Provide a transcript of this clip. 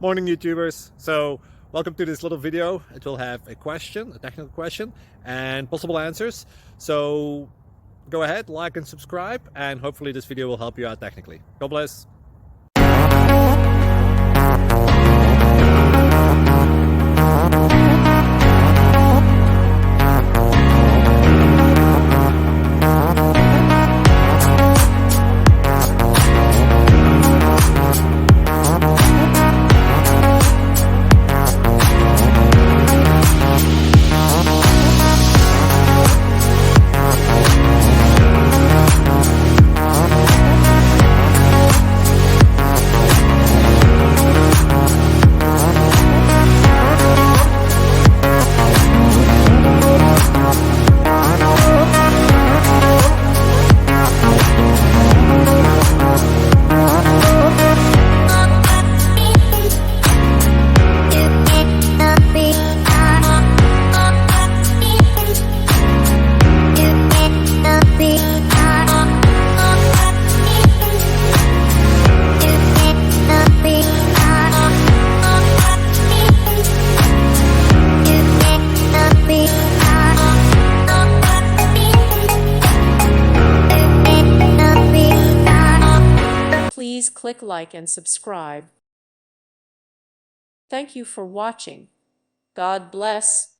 Morning YouTubers. So welcome to this little video. It will have a question, a technical question, and possible answers. So go ahead, like and subscribe, and hopefully this video will help you out technically. God bless. Please click like and subscribe. Thank you for watching. God bless.